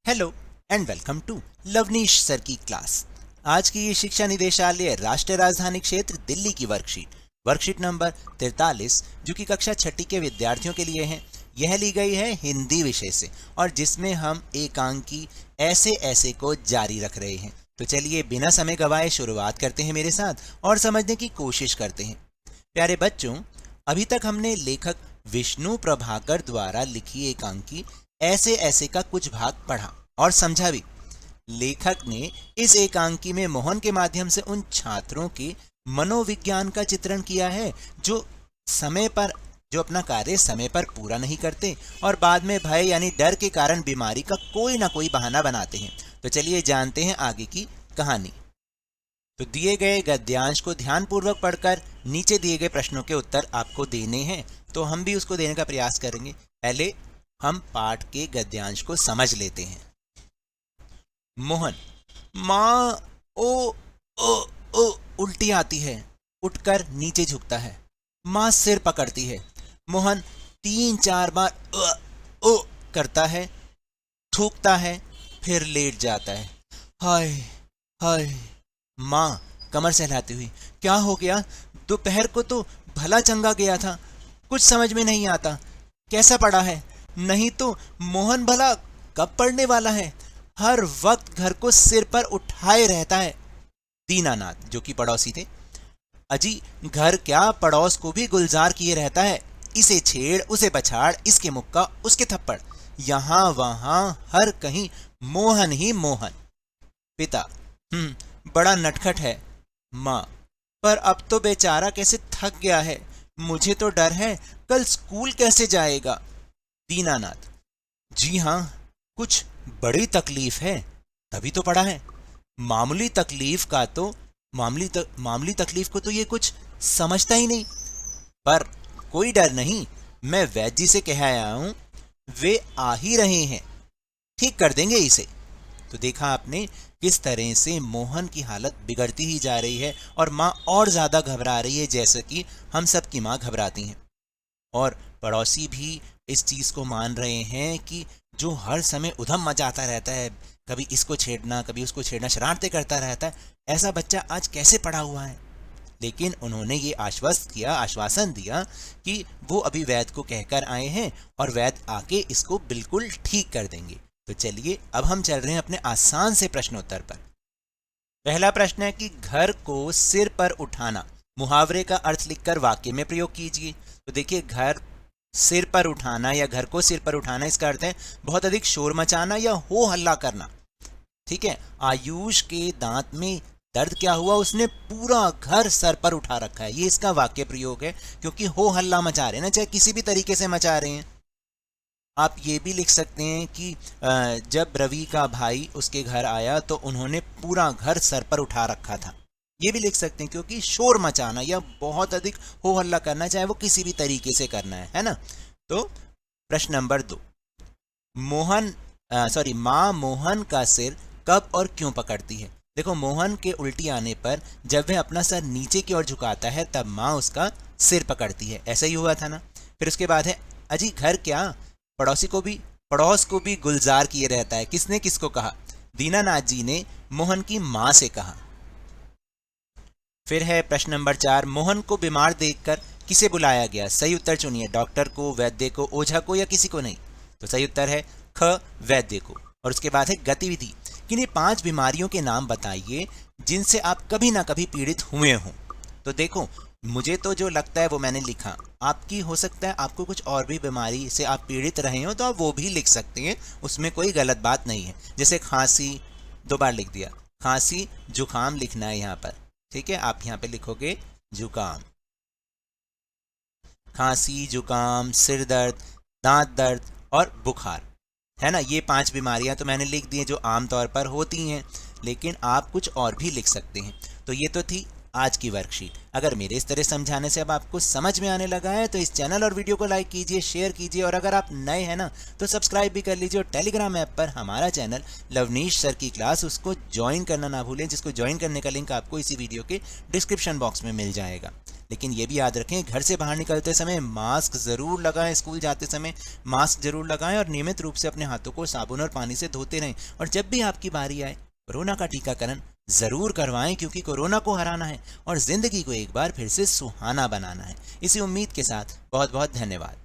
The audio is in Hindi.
Hello and welcome to Lavneesh sir की क्लास। आज की ये शिक्षा निदेशालय राष्ट्रीय राजधानी क्षेत्र दिल्ली की वर्कशीट नंबर 43 जो कि कक्षा छठी के विद्यार्थियों के लिए है। यह ली गई है हिंदी विषय से और जिसमें हम एकांकी ऐसे ऐसे को जारी रख रहे हैं। तो चलिए बिना समय गवाए शुरुआत करते हैं मेरे साथ और समझने की कोशिश करते हैं। प्यारे बच्चों, अभी तक हमने लेखक विष्णु प्रभाकर द्वारा लिखी एकांकी ऐसे ऐसे का कुछ भाग पढ़ा और समझा भी। लेखक ने इस एकांकी में मोहन के माध्यम से उन छात्रों के मनोविज्ञान का चित्रण किया है जो अपना कार्य समय पर पूरा नहीं करते और बाद में भय यानी डर के कारण बीमारी का कोई ना कोई बहाना बनाते हैं। तो चलिए जानते हैं आगे की कहानी। तो दिए गए गद्यांश को ध्यानपूर्वक पढ़कर नीचे दिए गए प्रश्नों के उत्तर आपको देने हैं, तो हम भी उसको देने का प्रयास करेंगे। पहले हम पाठ के गद्यांश को समझ लेते हैं। मोहन, माँ ओ ओ ओ उल्टी आती है, उठकर नीचे झुकता है। माँ सिर पकड़ती है। मोहन 3-4 बार ओ करता है, थूकता है, फिर लेट जाता है। हाय हाय। माँ कमर सहलाती हुई, क्या हो गया? दोपहर को तो भला चंगा गया था, कुछ समझ में नहीं आता, कैसा पड़ा है? नहीं तो मोहन भला कब पढ़ने वाला है? हर वक्त घर को सिर पर उठाए रहता है। दीनानाथ जो कि पड़ोसी थे, अजी घर क्या पड़ोस को भी गुलजार किए रहता है, इसे छेड़ उसे बछाड़, इसके मुक्का उसके थप्पड़, यहां वहां हर कहीं मोहन ही मोहन। पिता, बड़ा नटखट है। माँ, पर अब तो बेचारा कैसे थक गया है, मुझे तो डर है कल स्कूल कैसे जाएगा। दीनानाथ, जी हाँ, कुछ बड़ी तकलीफ है तभी तो पड़ा है। मामूली तकलीफ को तो ये कुछ समझता ही नहीं। पर कोई डर नहीं, मैं वैद्य जी से कह आया हूं, वे आ ही रहे हैं, ठीक कर देंगे इसे। तो देखा आपने किस तरह से मोहन की हालत बिगड़ती ही जा रही है और माँ और ज्यादा घबरा रही है, जैसे कि हम सब की माँ घबराती हैं। और पड़ोसी भी इस चीज को मान रहे हैं कि जो हर समय उधम मचाता रहता है, कभी इसको छेड़ना कभी उसको छेड़ना, शरारतें करता रहता है, ऐसा बच्चा आज कैसे पड़ा हुआ है। लेकिन उन्होंने ये आश्वासन दिया कि वो अभी वैद्य को कहकर आए हैं और वैद्य आके इसको बिल्कुल ठीक कर देंगे। तो चलिए अब हम चल रहे हैं अपने आसान से प्रश्नोत्तर पर। पहला प्रश्न है कि घर को सिर पर उठाना मुहावरे का अर्थ लिखकर वाक्य में प्रयोग कीजिए। तो देखिए, घर सिर पर उठाना या घर को सिर पर उठाना, इसका अर्थ है बहुत अधिक शोर मचाना या हो हल्ला करना। ठीक है, आयुष के दांत में दर्द क्या हुआ, उसने पूरा घर सर पर उठा रखा है, ये इसका वाक्य प्रयोग है, क्योंकि हो हल्ला मचा रहे हैं ना, चाहे किसी भी तरीके से मचा रहे हैं। आप ये भी लिख सकते हैं कि जब रवि का भाई उसके घर आया तो उन्होंने पूरा घर सर पर उठा रखा था, ये भी लिख सकते हैं, क्योंकि शोर मचाना या बहुत अधिक हो हल्ला करना, चाहे वो किसी भी तरीके से करना है ना। तो प्रश्न नंबर 2, माँ मोहन का सिर कब और क्यों पकड़ती है। देखो, मोहन के उल्टी आने पर जब वह अपना सर नीचे की ओर झुकाता है तब माँ उसका सिर पकड़ती है, ऐसा ही हुआ था ना। फिर उसके बाद है, अजी घर क्या पड़ोस को भी गुलजार किए रहता है, किसने किसको कहा? दीनानाथ जी ने मोहन की माँ से कहा। फिर है प्रश्न नंबर 4, मोहन को बीमार देखकर किसे बुलाया गया? सही उत्तर चुनिए, डॉक्टर को, वैद्य को, ओझा को या किसी को नहीं। तो सही उत्तर है ख, वैद्य को। और उसके बाद है गतिविधि, किन्हीं 5 बीमारियों के नाम बताइए जिनसे आप कभी ना कभी पीड़ित हुए हों। तो देखो, मुझे तो जो लगता है वो मैंने लिखा, आपकी हो सकता है आपको कुछ और भी बीमारी से आप पीड़ित रहे हो तो आप वो भी लिख सकते हैं, उसमें कोई गलत बात नहीं है। जैसे खांसी, 2 बार लिख दिया, खांसी, जुकाम लिखना है यहाँ पर, ठीक है, आप यहाँ पे लिखोगे जुकाम। खांसी, जुकाम, सिर दर्द, दांत दर्द और बुखार, है ना, ये 5 बीमारियां तो मैंने लिख दी हैं जो आमतौर पर होती हैं, लेकिन आप कुछ और भी लिख सकते हैं। तो ये तो थी आज की वर्कशीट। अगर मेरे इस तरह समझाने से अब आपको समझ में आने लगा है तो इस चैनल और वीडियो को लाइक कीजिए, शेयर कीजिए, और अगर आप नए हैं ना तो सब्सक्राइब भी कर लीजिए। और टेलीग्राम ऐप पर हमारा चैनल लवनीश सर की क्लास, उसको ज्वाइन करना ना भूलें, जिसको ज्वाइन करने का लिंक आपको इसी वीडियो के डिस्क्रिप्शन बॉक्स में मिल जाएगा। लेकिन ये भी याद रखें, घर से बाहर निकलते समय मास्क जरूर लगाएं, स्कूल जाते समय मास्क जरूर लगाएं और नियमित रूप से अपने हाथों को साबुन और पानी से धोते रहें। और जब भी आपकी बारी आए, कोरोना का टीकाकरण जरूर करवाएं, क्योंकि कोरोना को हराना है और जिंदगी को एक बार फिर से सुहाना बनाना है। इसी उम्मीद के साथ बहुत बहुत धन्यवाद।